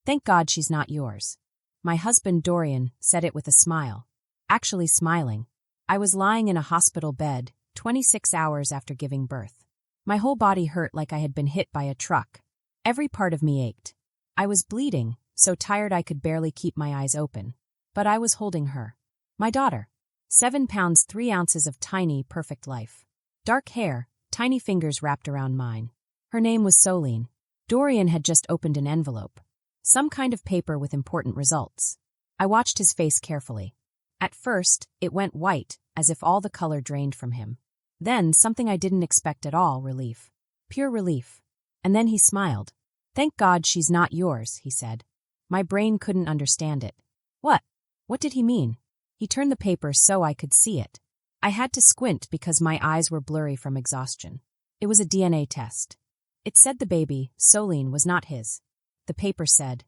Thank God she's not yours. My husband Dorian said it with a smile. Actually smiling. I was lying in a hospital bed, 26 hours after giving birth. My whole body hurt like I had been hit by a truck. Every part of me ached. I was bleeding, so tired I could barely keep my eyes open. But I was holding her. My daughter. 7 pounds 3 ounces of tiny, perfect life. Dark hair, tiny fingers wrapped around mine. Her name was Soline. Dorian had just opened an envelope. Some kind of paper with important results. I watched his face carefully. At first, it went white, as if all the color drained from him. Then, something I didn't expect at all, relief. Pure relief. And then he smiled. Thank God she's not yours, he said. My brain couldn't understand it. What? What did he mean? He turned the paper so I could see it. I had to squint because my eyes were blurry from exhaustion. It was a DNA test. It said the baby, Soline, was not his. The paper said,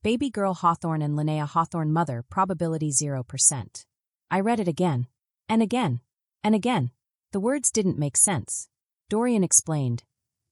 Baby girl Hawthorne and Linnea Hawthorne mother, probability 0%. I read it again. And again. And again. The words didn't make sense. Dorian explained.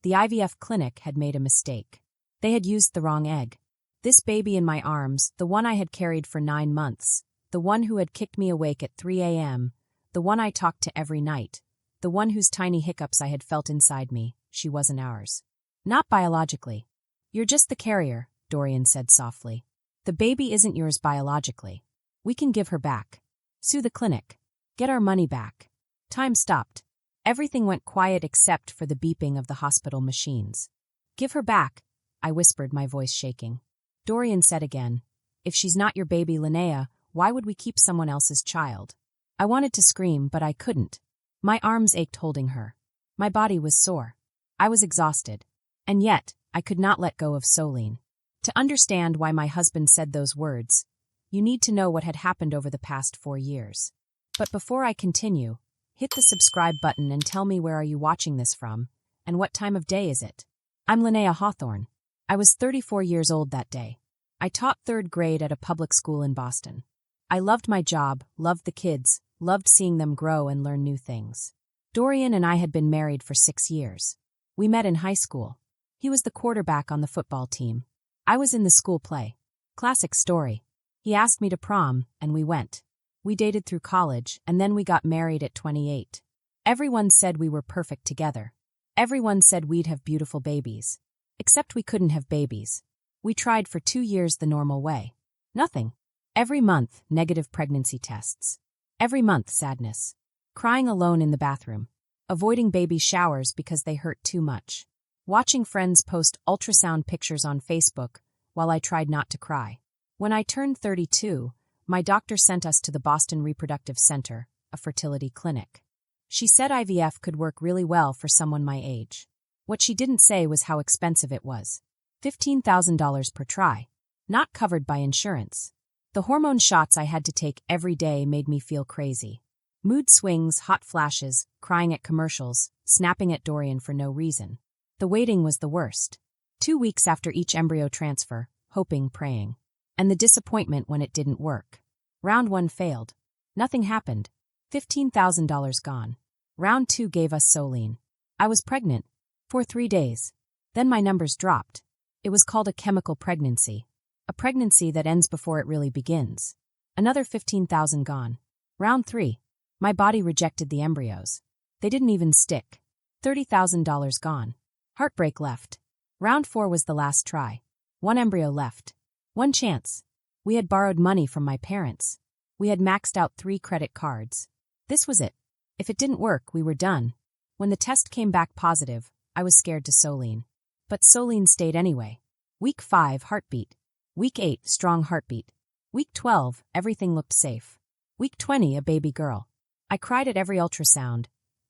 The IVF clinic had made a mistake. They had used the wrong egg. This baby in my arms, the one I had carried for 9 months, the one who had kicked me awake at 3 a.m., the one I talked to every night, the one whose tiny hiccups I had felt inside me, she wasn't ours. Not biologically. You're just the carrier, Dorian said softly. The baby isn't yours biologically. We can give her back. Sue the clinic. Get our money back. Time stopped. Everything went quiet except for the beeping of the hospital machines. Give her back, I whispered, my voice shaking. Dorian said again, if she's not your baby Linnea, why would we keep someone else's child? I wanted to scream, but I couldn't. My arms ached holding her. My body was sore. I was exhausted. And yet, I could not let go of Soline. To understand why my husband said those words, you need to know what had happened over the past 4 years. But before I continue, hit the subscribe button and tell me where are you watching this from, and what time of day is it? I'm Linnea Hawthorne. I was 34 years old that day. I taught 3rd grade at a public school in Boston. I loved my job, loved the kids, loved seeing them grow and learn new things. Dorian and I had been married for 6 years. We met in high school. He was the quarterback on the football team. I was in the school play. Classic story. He asked me to prom, and we went. We dated through college, and then we got married at 28. Everyone said we were perfect together. Everyone said we'd have beautiful babies. Except we couldn't have babies. We tried for 2 years the normal way. Nothing. Every month, negative pregnancy tests. Every month, sadness. Crying alone in the bathroom. Avoiding baby showers because they hurt too much. Watching friends post ultrasound pictures on Facebook while I tried not to cry. When I turned 32, my doctor sent us to the Boston Reproductive Center, a fertility clinic. She said IVF could work really well for someone my age. What she didn't say was how expensive it was. $15,000 per try. Not covered by insurance. The hormone shots I had to take every day made me feel crazy. Mood swings, hot flashes, crying at commercials, snapping at Dorian for no reason. The waiting was the worst. 2 weeks after each embryo transfer, hoping, praying. And the disappointment when it didn't work. Round 1 failed. Nothing happened. $15,000 gone. Round 2 gave us Soline. I was pregnant. For 3 days. Then my numbers dropped. It was called a chemical pregnancy. A pregnancy that ends before it really begins. Another $15,000 gone. Round 3. My body rejected the embryos. They didn't even stick. $30,000 gone. Heartbreak left. Round 4 was the last try. 1 embryo left. 1 chance. We had borrowed money from my parents. We had maxed out 3 credit cards. This was it. If it didn't work, we were done. When the test came back positive, I was scared to Soline. But Soline stayed anyway. Week 5, heartbeat. Week 8, strong heartbeat. Week 12, everything looked safe. Week 20, a baby girl. I cried at every ultrasound.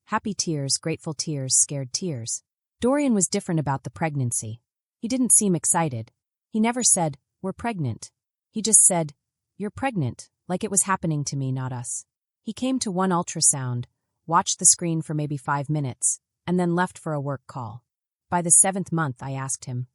Happy tears, grateful tears, scared tears. Dorian was different about the pregnancy. He didn't seem excited. He never said, we're pregnant. He just said, you're pregnant, like it was happening to me, not us. He came to 1 ultrasound, watched the screen for maybe 5 minutes, and then left for a work call. By the 7th month, I asked him,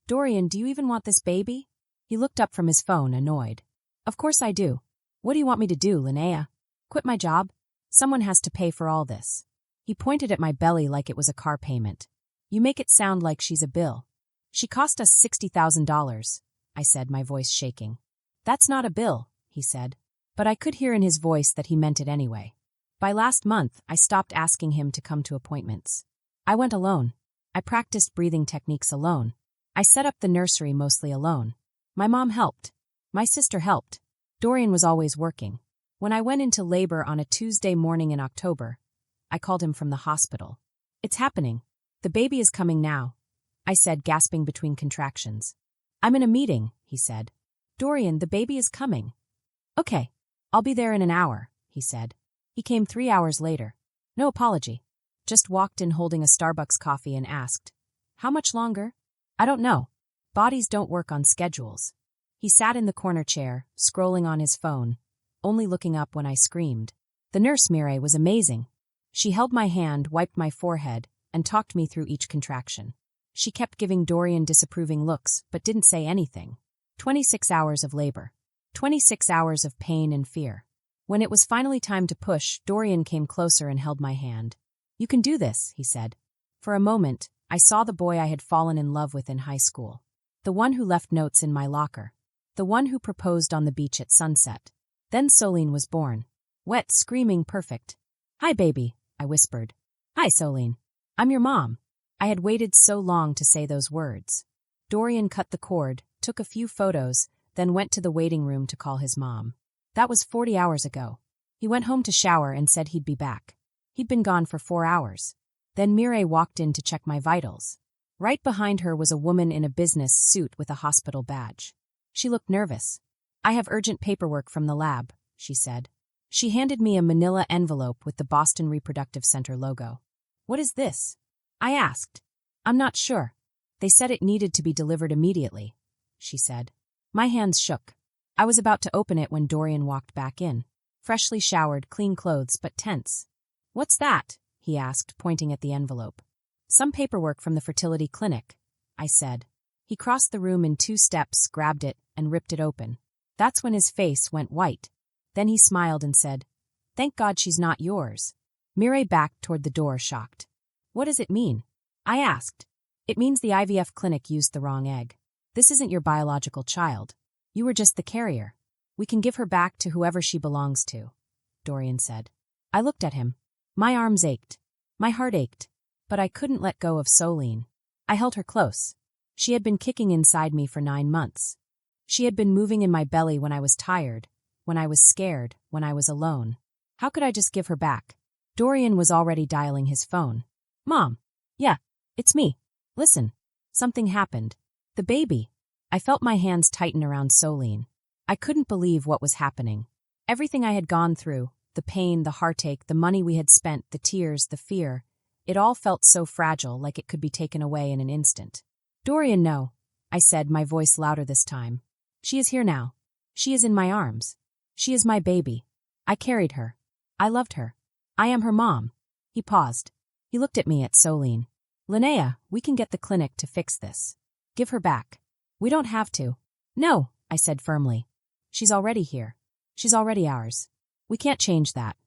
Dorian, do you even want this baby? He looked up from his phone, annoyed. Of course I do. What do you want me to do, Linnea? Quit my job? Someone has to pay for all this. He pointed at my belly like it was a car payment. You make it sound like she's a bill. She cost us $60,000. I said, my voice shaking. That's not a bill, he said. But I could hear in his voice that he meant it anyway. By last month, I stopped asking him to come to appointments. I went alone. I practiced breathing techniques alone. I set up the nursery mostly alone. My mom helped. My sister helped. Dorian was always working. When I went into labor on a Tuesday morning in October, I called him from the hospital. It's happening. The baby is coming now, I said, gasping between contractions. I'm in a meeting, he said. Dorian, the baby is coming. Okay, I'll be there in an hour, he said. He came 3 hours later. No apology. Just walked in holding a Starbucks coffee and asked, how much longer? I don't know. Bodies don't work on schedules. He sat in the corner chair, scrolling on his phone, only looking up when I screamed. The nurse, Mireille, was amazing. She held my hand, wiped my forehead, and talked me through each contraction. She kept giving Dorian disapproving looks, but didn't say anything. 26 hours of labor. 26 hours of pain and fear. When it was finally time to push, Dorian came closer and held my hand. You can do this, he said. For a moment, I saw the boy I had fallen in love with in high school. The one who left notes in my locker. The one who proposed on the beach at sunset. Then Soline was born. Wet, screaming, perfect. Hi, baby, I whispered. Hi, Soline. I'm your mom. I had waited so long to say those words. Dorian cut the cord, took a few photos, then went to the waiting room to call his mom. That was 40 hours ago. He went home to shower and said he'd be back. He'd been gone for 4 hours. Then Mireille walked in to check my vitals. Right behind her was a woman in a business suit with a hospital badge. She looked nervous. I have urgent paperwork from the lab, she said. She handed me a manila envelope with the Boston Reproductive Center logo. What is this? I asked. I'm not sure. They said it needed to be delivered immediately, she said. My hands shook. I was about to open it when Dorian walked back in. Freshly showered, clean clothes, but tense. What's that? He asked, pointing at the envelope. Some paperwork from the fertility clinic, I said. He crossed the room in 2 steps, grabbed it, and ripped it open. That's when his face went white. Then he smiled and said, Thank God she's not yours. Mireille backed toward the door, shocked. What does it mean? I asked. It means the IVF clinic used the wrong egg. This isn't your biological child. You were just the carrier. We can give her back to whoever she belongs to, Dorian said. I looked at him. My arms ached. My heart ached. But I couldn't let go of Soline. I held her close. She had been kicking inside me for 9 months. She had been moving in my belly when I was tired, when I was scared, when I was alone. How could I just give her back? Dorian was already dialing his phone. Mom. Yeah, it's me. Listen. Something happened. The baby. I felt my hands tighten around Soline. I couldn't believe what was happening. Everything I had gone through, the pain, the heartache, the money we had spent, the tears, the fear, it all felt so fragile, like it could be taken away in an instant. Dorian, no, I said, my voice louder this time. She is here now. She is in my arms. She is my baby. I carried her. I loved her. I am her mom. He paused. He looked at me, at Soline. Linnea, we can get the clinic to fix this. Give her back. We don't have to. No, I said firmly. She's already here. She's already ours. We can't change that.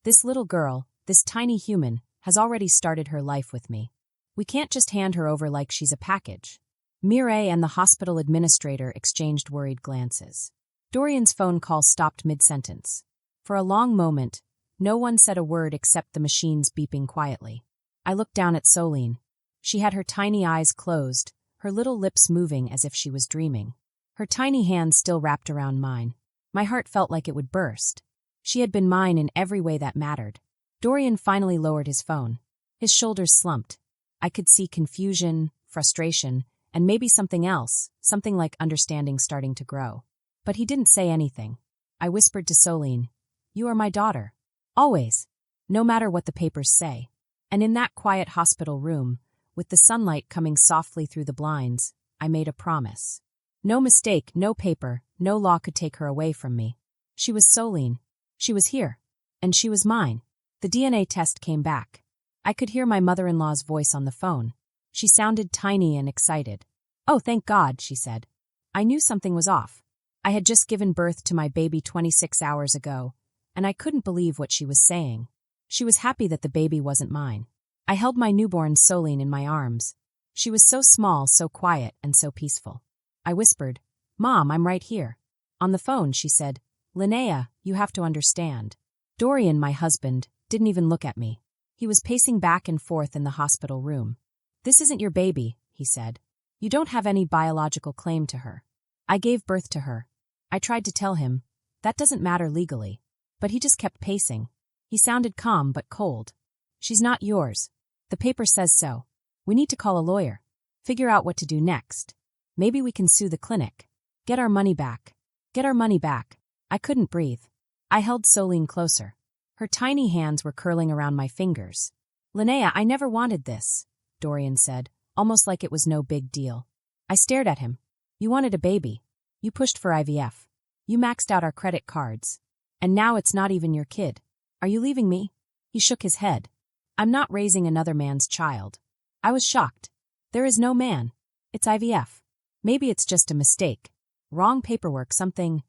This little girl, this tiny human, has already started her life with me. We can't just hand her over like she's a package. Mireille and the hospital administrator exchanged worried glances. Dorian's phone call stopped mid-sentence. For a long moment, no one said a word except the machines beeping quietly. I looked down at Soline. She had her tiny eyes closed, her little lips moving as if she was dreaming. Her tiny hands still wrapped around mine. My heart felt like it would burst. She had been mine in every way that mattered. Dorian finally lowered his phone. His shoulders slumped. I could see confusion, frustration, and maybe something else, something like understanding starting to grow. But he didn't say anything. I whispered to Soline, You are my daughter. Always. No matter what the papers say. And in that quiet hospital room, with the sunlight coming softly through the blinds, I made a promise. No mistake, no paper, no law could take her away from me. She was Soline. She was here. And she was mine. The DNA test came back. I could hear my mother-in-law's voice on the phone. She sounded tiny and excited. Oh, thank God, she said. I knew something was off. I had just given birth to my baby 26 hours ago, and I couldn't believe what she was saying. She was happy that the baby wasn't mine. I held my newborn Soline in my arms. She was so small, so quiet, and so peaceful. I whispered, Mom, I'm right here. On the phone, she said, Linnea, you have to understand. Dorian, my husband, didn't even look at me. He was pacing back and forth in the hospital room. This isn't your baby, he said. You don't have any biological claim to her. I gave birth to her. I tried to tell him, that doesn't matter legally. But he just kept pacing. He sounded calm but cold. She's not yours. The paper says so. We need to call a lawyer. Figure out what to do next. Maybe we can sue the clinic. Get our money back. Get our money back. I couldn't breathe. I held Soline closer. Her tiny hands were curling around my fingers. Linnea, I never wanted this, Dorian said, almost like it was no big deal. I stared at him. You wanted a baby. You pushed for IVF. You maxed out our credit cards. And now it's not even your kid. Are you leaving me? He shook his head. I'm not raising another man's child. I was shocked. There is no man. It's IVF. Maybe it's just a mistake. Wrong paperwork, something.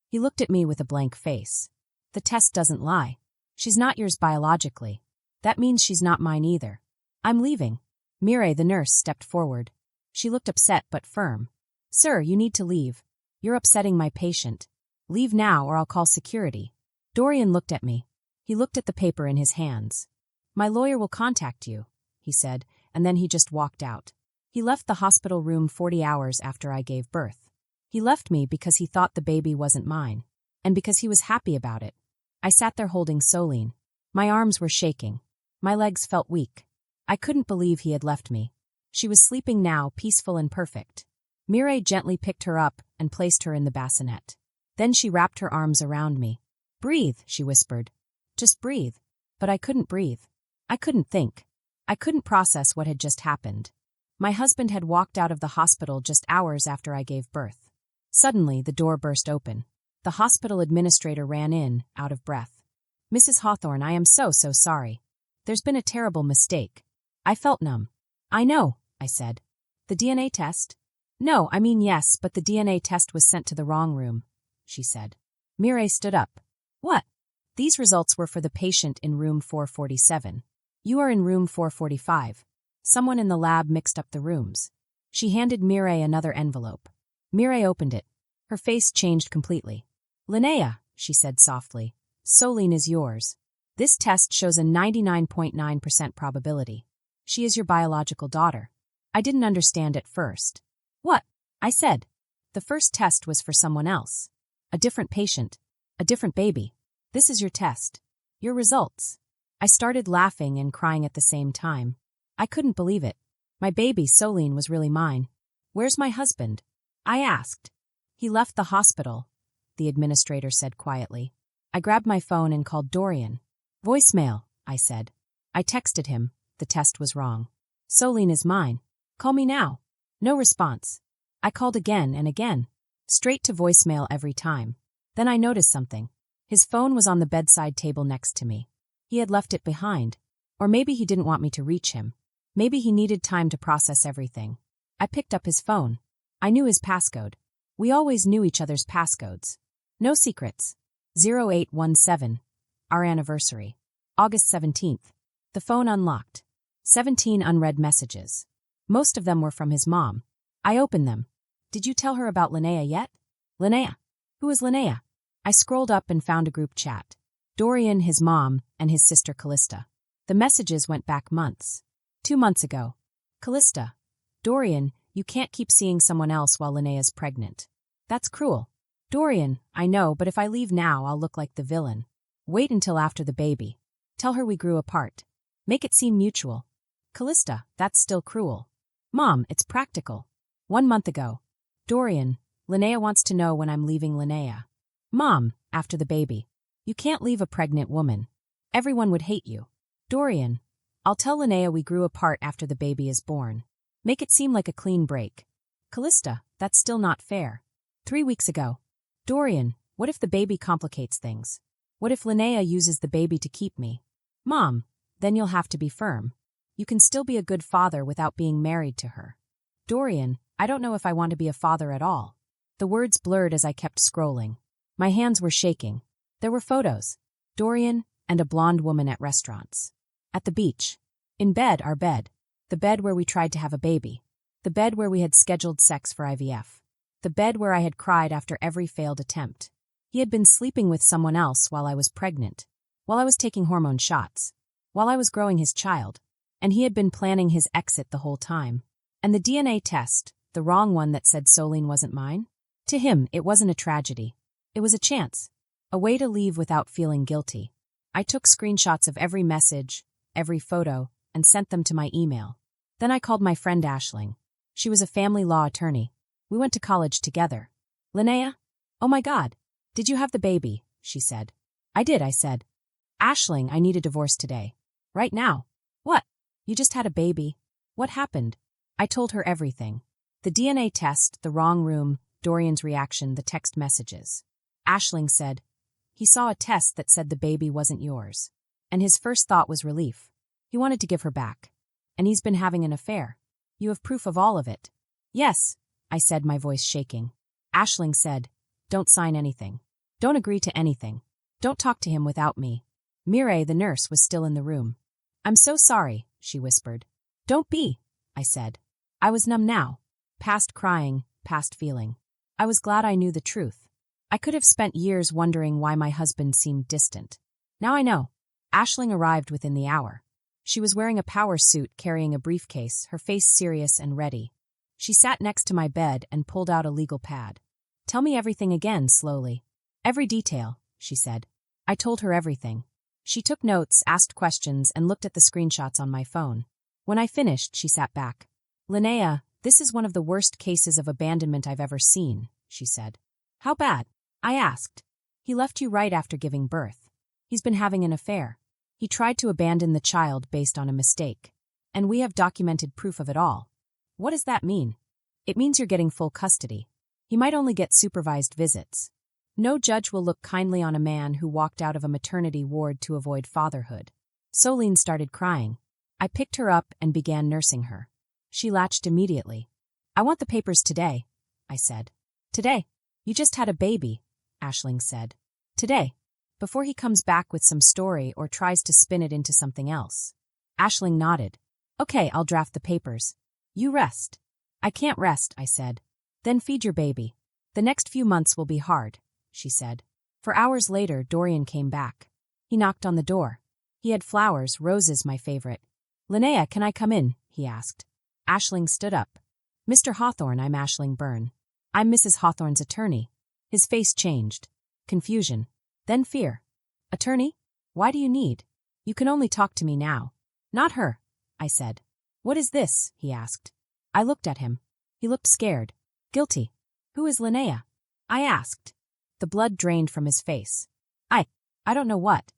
He looked at me with a blank face. The test doesn't lie. She's not yours biologically. That means she's not mine either. I'm leaving. Mireille, the nurse, stepped forward. She looked upset but firm. Sir, you need to leave. You're upsetting my patient. Leave now or I'll call security. Dorian looked at me. He looked at the paper in his hands. My lawyer will contact you, he said, and then he just walked out. He left the hospital room 40 hours after I gave birth. He left me because he thought the baby wasn't mine, and because he was happy about it. I sat there holding Soline. My arms were shaking. My legs felt weak. I couldn't believe he had left me. She was sleeping now, peaceful and perfect. Mireille gently picked her up and placed her in the bassinet. Then she wrapped her arms around me. Breathe, she whispered. Just breathe. But I couldn't breathe. I couldn't think. I couldn't process what had just happened. My husband had walked out of the hospital just hours after I gave birth. Suddenly, the door burst open. The hospital administrator ran in, out of breath. Mrs. Hawthorne, I am so sorry. There's been a terrible mistake. I felt numb. I know, I said. The DNA test? No, I mean yes, but the DNA test was sent to the wrong room, she said. Mireille stood up. What? These results were for the patient in room 447. You are in room 445. Someone in the lab mixed up the rooms. She handed Mireille another envelope. Mireille opened it. Her face changed completely. Linnea, she said softly, Soline is yours. This test shows a 99.9% probability. She is your biological daughter. I didn't understand at first. What? I said. The first test was for someone else. A different patient. A different baby. This is your test. Your results. I started laughing and crying at the same time. I couldn't believe it. My baby, Soline, was really mine. Where's my husband? I asked. He left the hospital, the administrator said quietly. I grabbed my phone and called Dorian. Voicemail, I said. I texted him. The test was wrong. Soline is mine. Call me now. No response. I called again and again. Straight to voicemail every time. Then I noticed something. His phone was on the bedside table next to me. He had left it behind. Or maybe he didn't want me to reach him. Maybe he needed time to process everything. I picked up his phone. I knew his passcode. We always knew each other's passcodes. No secrets. 0817. Our anniversary. August 17th. The phone unlocked. 17 unread messages. Most of them were from his mom. I opened them. Did you tell her about Linnea yet? Linnea? Who is Linnea? I scrolled up and found a group chat. Dorian, his mom, and his sister Callista. The messages went back months. 2 months ago. Callista. Dorian, you can't keep seeing someone else while Linnea's pregnant. That's cruel. Dorian, I know, but if I leave now, I'll look like the villain. Wait until after the baby. Tell her we grew apart. Make it seem mutual. Callista, that's still cruel. Mom, it's practical. 1 month ago. Dorian, Linnea wants to know when I'm leaving Linnea. Mom, after the baby. You can't leave a pregnant woman. Everyone would hate you. Dorian, I'll tell Linnea we grew apart after the baby is born. Make it seem like a clean break. Callista, that's still not fair. 3 weeks ago. Dorian, what if the baby complicates things? What if Linnea uses the baby to keep me? Mom, then you'll have to be firm. You can still be a good father without being married to her. Dorian, I don't know if I want to be a father at all. The words blurred as I kept scrolling. My hands were shaking. There were photos. Dorian and a blonde woman at restaurants. At the beach. In bed, our bed. The bed where we tried to have a baby. The bed where we had scheduled sex for IVF. the bed where I had cried after every failed attempt. He had been sleeping with someone else while I was pregnant, while I was taking hormone shots, while I was growing his child, and he had been planning his exit the whole time. And the DNA test, the wrong one that said Solene wasn't mine? To him, it wasn't a tragedy. It was a chance, a way to leave without feeling guilty. I took screenshots of every message, every photo, and sent them to my email. Then I called my friend Aisling. She was a family law attorney. We went to college together. Linnea? Oh my God. Did you have the baby? She said. I did, I said. Aisling, I need a divorce today. Right now. What? You just had a baby. What happened? I told her everything. The DNA test, the wrong room, Dorian's reaction, the text messages. Aisling said, he saw a test that said the baby wasn't yours. And his first thought was relief. He wanted to give her back. And he's been having an affair. You have proof of all of it. Yes, I said, my voice shaking. Aisling said, don't sign anything. Don't agree to anything. Don't talk to him without me. Mireille, the nurse, was still in the room. I'm so sorry, she whispered. Don't be, I said. I was numb now. Past crying, past feeling. I was glad I knew the truth. I could have spent years wondering why my husband seemed distant. Now I know. Aisling arrived within the hour. She was wearing a power suit, carrying a briefcase, her face serious and ready. She sat next to my bed and pulled out a legal pad. Tell me everything again, slowly. Every detail, she said. I told her everything. She took notes, asked questions, and looked at the screenshots on my phone. When I finished, she sat back. Linnea, this is one of the worst cases of abandonment I've ever seen, she said. How bad? I asked. He left you right after giving birth. He's been having an affair. He tried to abandon the child based on a mistake. And we have documented proof of it all. What does that mean? It means you're getting full custody. He might only get supervised visits. No judge will look kindly on a man who walked out of a maternity ward to avoid fatherhood. Solene started crying. I picked her up and began nursing her. She latched immediately. I want the papers today, I said. Today? You just had a baby, Aisling said. Today. Before he comes back with some story or tries to spin it into something else. Aisling nodded. Okay, I'll draft the papers. You rest. I can't rest, I said. Then feed your baby. The next few months will be hard, she said. For hours later, Dorian came back. He knocked on the door. He had flowers, roses, my favorite. Linnea, can I come in? He asked. Aisling stood up. Mr. Hawthorne, I'm Aisling Byrne. I'm Mrs. Hawthorne's attorney. His face changed. Confusion. Then fear. Attorney? Why do you need? You can only talk to me now. Not her, I said. What is this? He asked. I looked at him. He looked scared. Guilty. Who is Linnea? I asked. The blood drained from his face. I don't know what.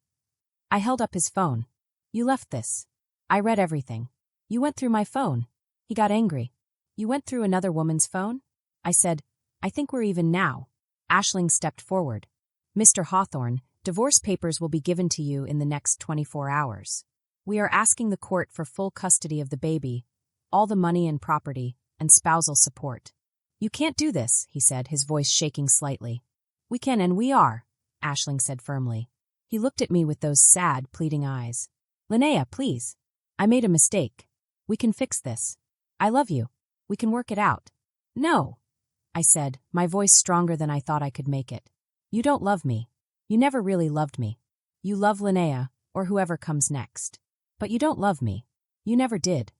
I held up his phone. You left this. I read everything. You went through my phone. He got angry. You went through another woman's phone? I said, I think we're even now. Aisling stepped forward. Mr. Hawthorne, divorce papers will be given to you in the next 24 hours. We are asking the court for full custody of the baby, all the money and property, and spousal support. You can't do this, he said, his voice shaking slightly. We can and we are, Aisling said firmly. He looked at me with those sad, pleading eyes. Linnea, please. I made a mistake. We can fix this. I love you. We can work it out. No, I said, my voice stronger than I thought I could make it. You don't love me. You never really loved me. You love Linnea, or whoever comes next. But you don't love me. You never did.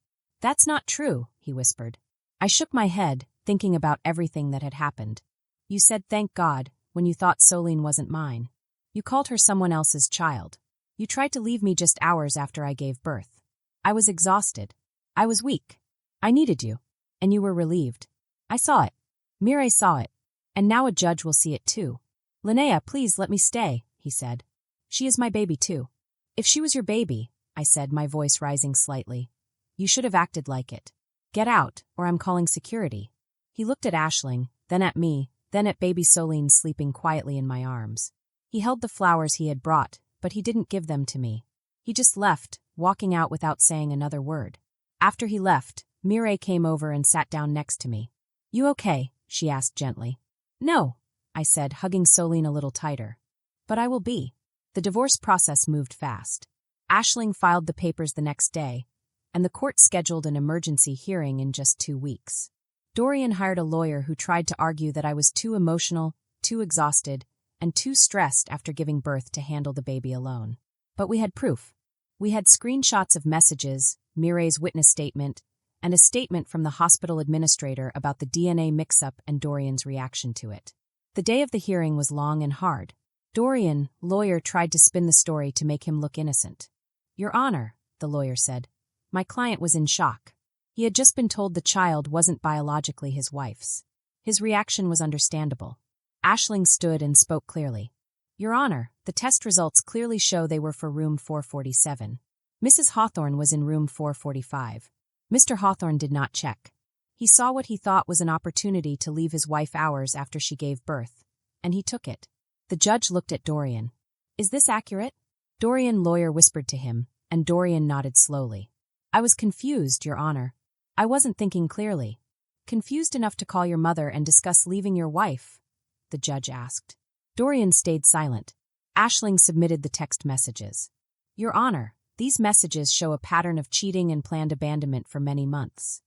That's not true, he whispered. I shook my head, thinking about everything that had happened. You said thank God when you thought Solene wasn't mine. You called her someone else's child. You tried to leave me just hours after I gave birth. I was exhausted. I was weak. I needed you. And you were relieved. I saw it. Mireille saw it. And now a judge will see it too. Linnea, please let me stay, he said. She is my baby too. If she was your baby, I said, my voice rising slightly, you should have acted like it. Get out, or I'm calling security. He looked at Aisling, then at me, then at baby Solene sleeping quietly in my arms. He held the flowers he had brought, but he didn't give them to me. He just left, walking out without saying another word. After he left, Mireille came over and sat down next to me. You okay? She asked gently. No, I said, hugging Solene a little tighter. But I will be. The divorce process moved fast. Aisling filed the papers the next day, and the court scheduled an emergency hearing in just 2 weeks. Dorian hired a lawyer who tried to argue that I was too emotional, too exhausted, and too stressed after giving birth to handle the baby alone. But we had proof. We had screenshots of messages, Mireille's witness statement, and a statement from the hospital administrator about the DNA mix-up and Dorian's reaction to it. The day of the hearing was long and hard. Dorian, lawyer, tried to spin the story to make him look innocent. "Your Honor," the lawyer said, "my client was in shock. He had just been told the child wasn't biologically his wife's. His reaction was understandable." Aisling stood and spoke clearly. "Your Honor, the test results clearly show they were for room 447. Mrs. Hawthorne was in room 445. Mr. Hawthorne did not check. He saw what he thought was an opportunity to leave his wife hours after she gave birth, and he took it." The judge looked at Dorian. "Is this accurate?" Dorian, lawyer, whispered to him, and Dorian nodded slowly. "I was confused, Your Honor. I wasn't thinking clearly." "Confused enough to call your mother and discuss leaving your wife?" the judge asked. Dorian stayed silent. Aisling submitted the text messages. "Your Honor, these messages show a pattern of cheating and planned abandonment for many months.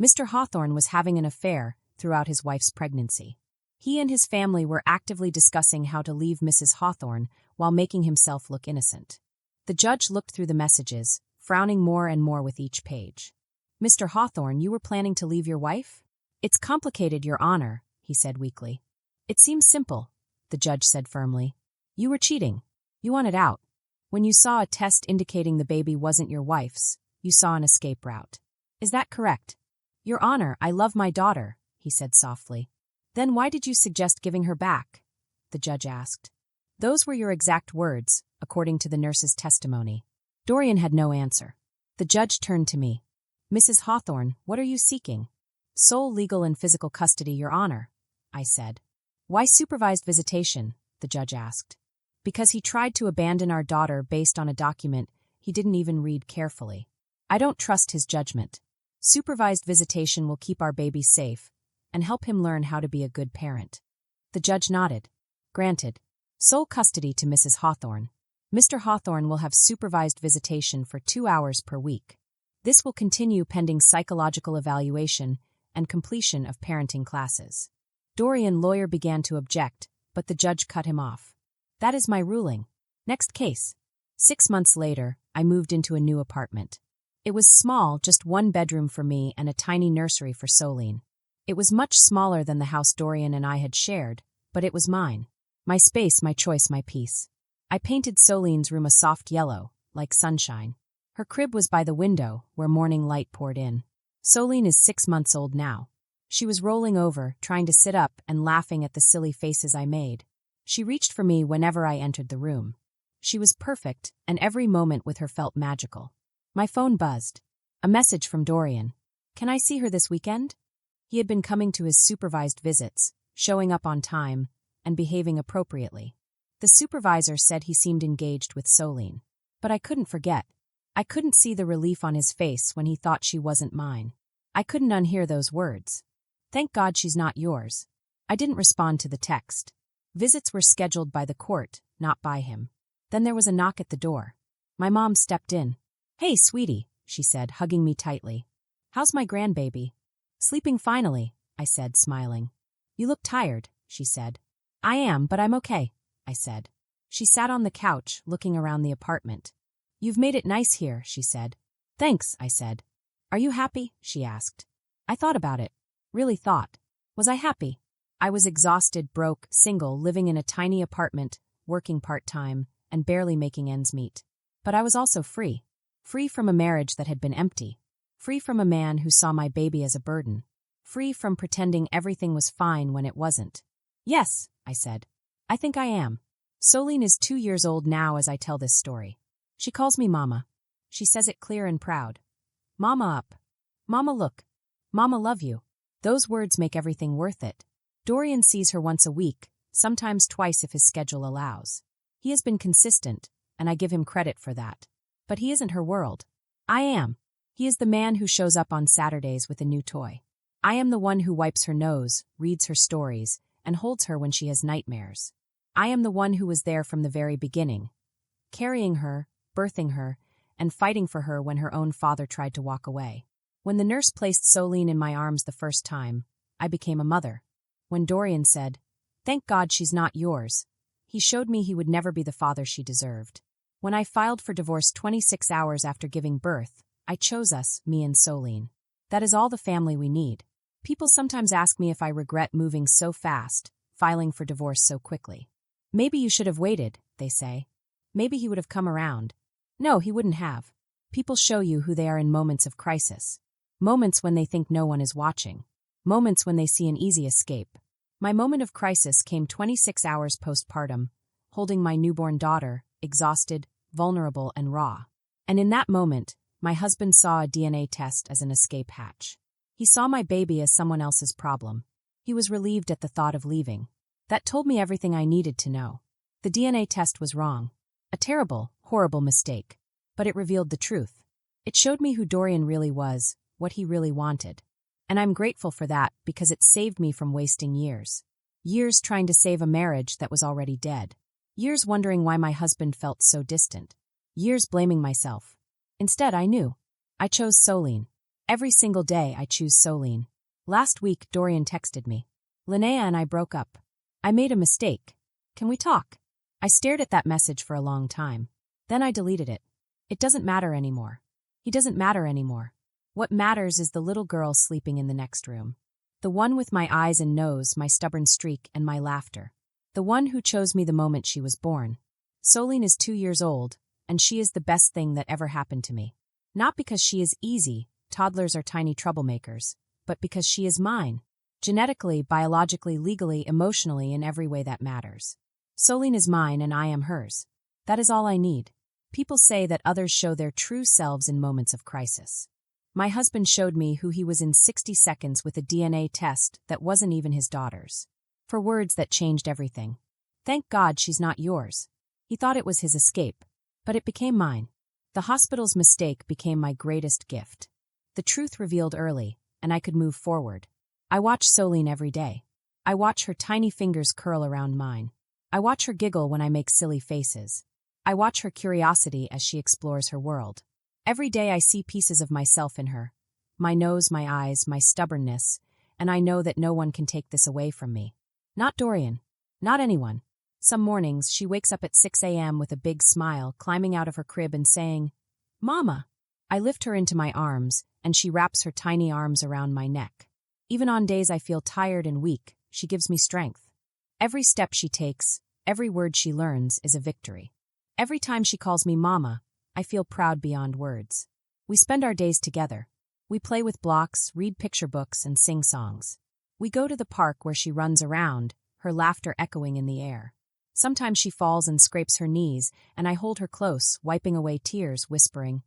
Mr. Hawthorne was having an affair throughout his wife's pregnancy. He and his family were actively discussing how to leave Mrs. Hawthorne while making himself look innocent." The judge looked through the messages, frowning more and more with each page. "Mr. Hawthorne, you were planning to leave your wife?" "It's complicated, Your Honor," he said weakly. "It seems simple," the judge said firmly. "You were cheating. You wanted out. When you saw a test indicating the baby wasn't your wife's, you saw an escape route. Is that correct?" "Your Honor, I love my daughter," he said softly. "Then why did you suggest giving her back?" the judge asked. "Those were your exact words, according to the nurse's testimony." Dorian had no answer. The judge turned to me. "Mrs. Hawthorne, what are you seeking?" "Sole legal and physical custody, Your Honor," I said. "Why supervised visitation?" the judge asked. "Because he tried to abandon our daughter based on a document he didn't even read carefully. I don't trust his judgment. Supervised visitation will keep our baby safe and help him learn how to be a good parent." The judge nodded. "Granted. Sole custody to Mrs. Hawthorne. Mr. Hawthorne will have supervised visitation for 2 hours per week. This will continue pending psychological evaluation and completion of parenting classes." Dorian, lawyer, began to object, but the judge cut him off. "That is my ruling. Next case." 6 months later, I moved into a new apartment. It was small, just 1 bedroom for me and a tiny nursery for Soline. It was much smaller than the house Dorian and I had shared, but it was mine. My space, my choice, my peace. I painted Soline's room a soft yellow, like sunshine. Her crib was by the window, where morning light poured in. Soline is 6 months old now. She was rolling over, trying to sit up and laughing at the silly faces I made. She reached for me whenever I entered the room. She was perfect, and every moment with her felt magical. My phone buzzed. A message from Dorian. "Can I see her this weekend?" He had been coming to his supervised visits, showing up on time, and behaving appropriately. The supervisor said he seemed engaged with Soline. But I couldn't forget. I couldn't see the relief on his face when he thought she wasn't mine. I couldn't unhear those words. "Thank God she's not yours." I didn't respond to the text. Visits were scheduled by the court, not by him. Then there was a knock at the door. My mom stepped in. "Hey, sweetie," she said, hugging me tightly. "How's my grandbaby?" "Sleeping finally," I said, smiling. "You look tired," she said. "I am, but I'm okay," I said. She sat on the couch, looking around the apartment. "You've made it nice here," she said. "Thanks," I said. "Are you happy?" she asked. I thought about it. Really thought. Was I happy? I was exhausted, broke, single, living in a tiny apartment, working part-time, and barely making ends meet. But I was also free. Free from a marriage that had been empty. Free from a man who saw my baby as a burden. Free from pretending everything was fine when it wasn't. "Yes," I said. "I think I am." Soline is 2 years old now as I tell this story. She calls me Mama. She says it clear and proud. "Mama up. Mama look. Mama love you." Those words make everything worth it. Dorian sees her once a week, sometimes twice if his schedule allows. He has been consistent, and I give him credit for that. But he isn't her world. I am. He is the man who shows up on Saturdays with a new toy. I am the one who wipes her nose, reads her stories, and holds her when she has nightmares. I am the one who was there from the very beginning, carrying her, birthing her, and fighting for her when her own father tried to walk away. When the nurse placed Soline in my arms the first time, I became a mother. When Dorian said, "Thank God she's not yours," he showed me he would never be the father she deserved. When I filed for divorce 26 hours after giving birth, I chose us, me and Solene. That is all the family we need. People sometimes ask me if I regret moving so fast, filing for divorce so quickly. Maybe you should have waited, they say. Maybe he would have come around. No, he wouldn't have. People show you who they are in moments of crisis. Moments when they think no one is watching. Moments when they see an easy escape. My moment of crisis came 26 hours postpartum, holding my newborn daughter, exhausted, vulnerable, and raw. And in that moment, my husband saw a DNA test as an escape hatch. He saw my baby as someone else's problem. He was relieved at the thought of leaving. That told me everything I needed to know. The DNA test was wrong. A terrible, horrible mistake. But it revealed the truth. It showed me who Dorian really was, what he really wanted. And I'm grateful for that because it saved me from wasting years. Years trying to save a marriage that was already dead. Years wondering why my husband felt so distant. Years blaming myself. Instead, I knew. I chose Solene. Every single day I choose Solene. Last week, Dorian texted me. "Linnea and I broke up. I made a mistake. Can we talk?" I stared at that message for a long time. Then I deleted it. It doesn't matter anymore. He doesn't matter anymore. What matters is the little girl sleeping in the next room. The one with my eyes and nose, my stubborn streak, and my laughter. The one who chose me the moment she was born. Solene is 2 years old, and she is the best thing that ever happened to me. Not because she is easy, toddlers are tiny troublemakers, but because she is mine. Genetically, biologically, legally, emotionally, in every way that matters. Solene is mine and I am hers. That is all I need. People say that others show their true selves in moments of crisis. My husband showed me who he was in 60 seconds with a DNA test that wasn't even his daughter's. For words that changed everything. Thank God she's not yours. He thought it was his escape, but it became mine. The hospital's mistake became my greatest gift. The truth revealed early, and I could move forward. I watch Solene every day. I watch her tiny fingers curl around mine. I watch her giggle when I make silly faces. I watch her curiosity as she explores her world. Every day I see pieces of myself in her. My nose, my eyes, my stubbornness, and I know that no one can take this away from me. Not Dorian. Not anyone. Some mornings, she wakes up at 6 a.m. with a big smile, climbing out of her crib and saying, "Mama." I lift her into my arms, and she wraps her tiny arms around my neck. Even on days I feel tired and weak, she gives me strength. Every step she takes, every word she learns is a victory. Every time she calls me Mama, I feel proud beyond words. We spend our days together. We play with blocks, read picture books, and sing songs. We go to the park where she runs around, her laughter echoing in the air. Sometimes she falls and scrapes her knees, and I hold her close, wiping away tears, whispering,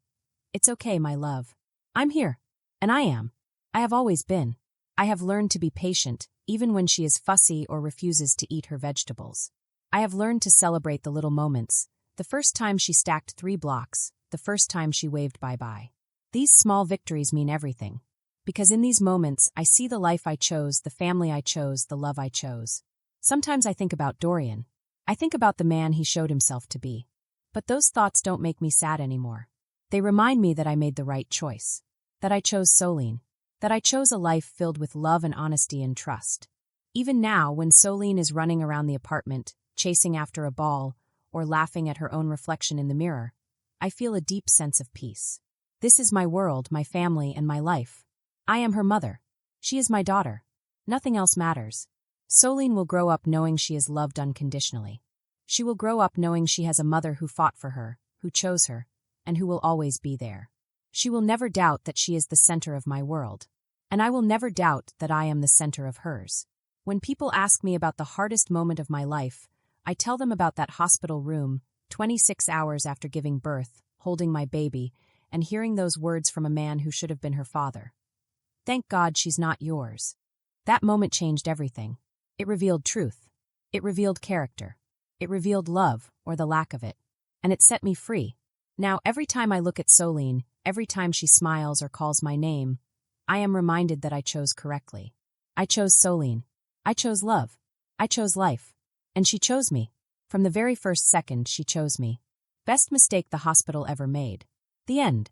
"It's okay, my love. I'm here." And I am. I have always been. I have learned to be patient, even when she is fussy or refuses to eat her vegetables. I have learned to celebrate the little moments. The first time she stacked 3 blocks, the first time she waved bye-bye. These small victories mean everything. Because in these moments, I see the life I chose, the family I chose, the love I chose. Sometimes I think about Dorian. I think about the man he showed himself to be. But those thoughts don't make me sad anymore. They remind me that I made the right choice. That I chose Solene. That I chose a life filled with love and honesty and trust. Even now, when Solene is running around the apartment, chasing after a ball, or laughing at her own reflection in the mirror, I feel a deep sense of peace. This is my world, my family, and my life. I am her mother. She is my daughter. Nothing else matters. Solene will grow up knowing she is loved unconditionally. She will grow up knowing she has a mother who fought for her, who chose her, and who will always be there. She will never doubt that she is the center of my world. And I will never doubt that I am the center of hers. When people ask me about the hardest moment of my life, I tell them about that hospital room, 26 hours after giving birth, holding my baby, and hearing those words from a man who should have been her father. Thank God she's not yours. That moment changed everything. It revealed truth. It revealed character. It revealed love, or the lack of it. And it set me free. Now, every time I look at Solene, every time she smiles or calls my name, I am reminded that I chose correctly. I chose Solene. I chose love. I chose life. And she chose me. From the very first second, she chose me. Best mistake the hospital ever made. The end.